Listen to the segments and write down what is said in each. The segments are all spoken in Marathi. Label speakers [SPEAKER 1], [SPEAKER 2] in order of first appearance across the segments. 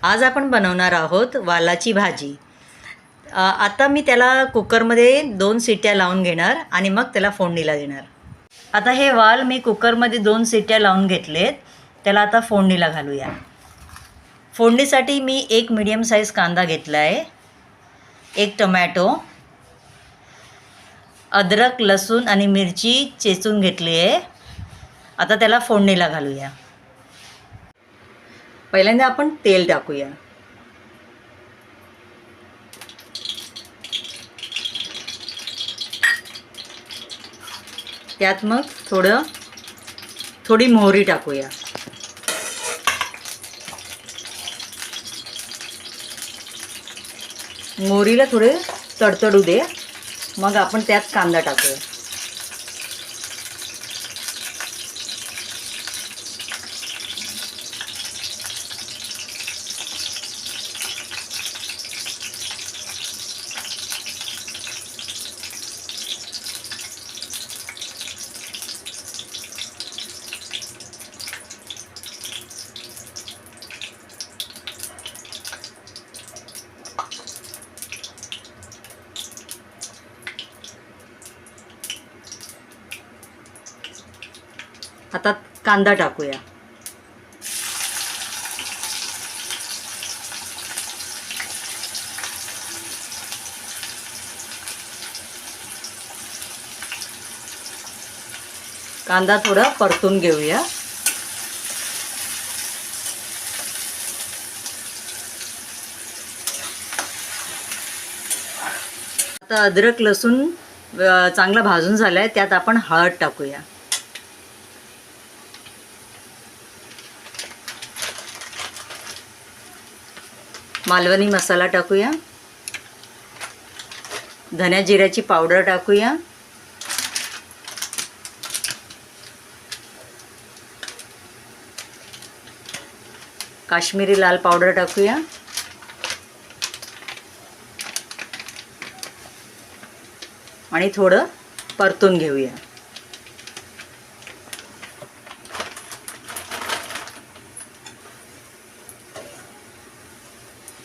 [SPEAKER 1] आज आपण बनवणार आहोत वालाची भाजी। आता मी त्याला कुकरमध्ये 2 शिट्ट्या लावून घेणार आणि मग त्याला फोडणीला देणार। आता हे वाल मी कुकरमध्ये 2 शिट्ट्या लावून घेतलेत। त्याला आता फोडणीला घालूया। फोडणीसाठी मी एक मीडियम साईज कांदा घेतला आहे, एक टोमॅटो, अद्रक, लसूण आणि मिरची चेचून घेतली आहे। आता त्याला फोडणीला घालूया। पहिल्यांदा आपण तेल टाकूया। त्यात मग थोडी मोहरी टाकूया। मोहरीला थोडे तडतडू दे, मग आपण त्यात कांदा टाकूया। आता कांदा टाकूया। कांदा थोडा परतून घेऊया। आता अद्रक लसूण चांगला भाजून झालाय, त्यात आपण हळद टाकूया। मालवणी मसाला टाकूया। धन्या जिऱ्याची पावडर टाकूया। काश्मीरी लाल पावडर टाकूया। आणि थोडं परतून घेऊया।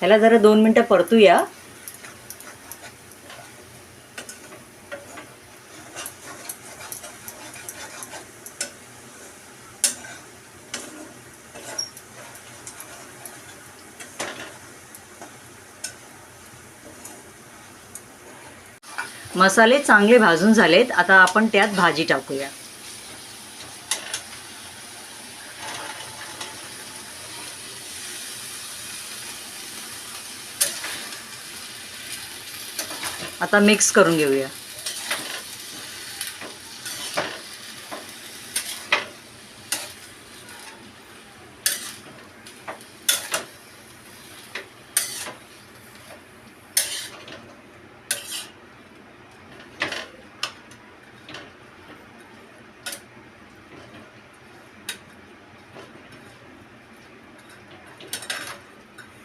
[SPEAKER 1] ह्याला जरा 2 मिनिटं परतूया। मसाले चांगले भाजून झालेत, आता आपण त्यात भाजी टाकूया। आता मिक्स करून घेऊया।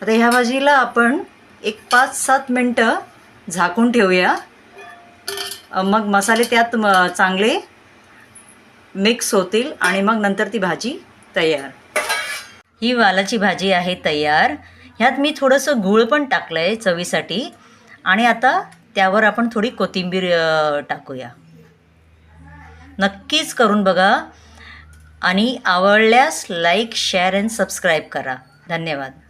[SPEAKER 1] आता ह्या भाजीला आपण एक 5-7 मिनटं झाकून ठेवूया। मग मसाले त्यात चांगले मिक्स होतील आणि मग नंतर ती भाजी तयार। ही वालाची भाजी आहे तयार। ह्यात मी थोडंसं गूळ पण टाकलं आहे चवीसाठी। आणि आता त्यावर आपण थोडी कोथिंबीर टाकूया। नक्कीच करून बघा आणि आवडल्यास लाईक, शेअर आणि सबस्क्राईब करा। धन्यवाद।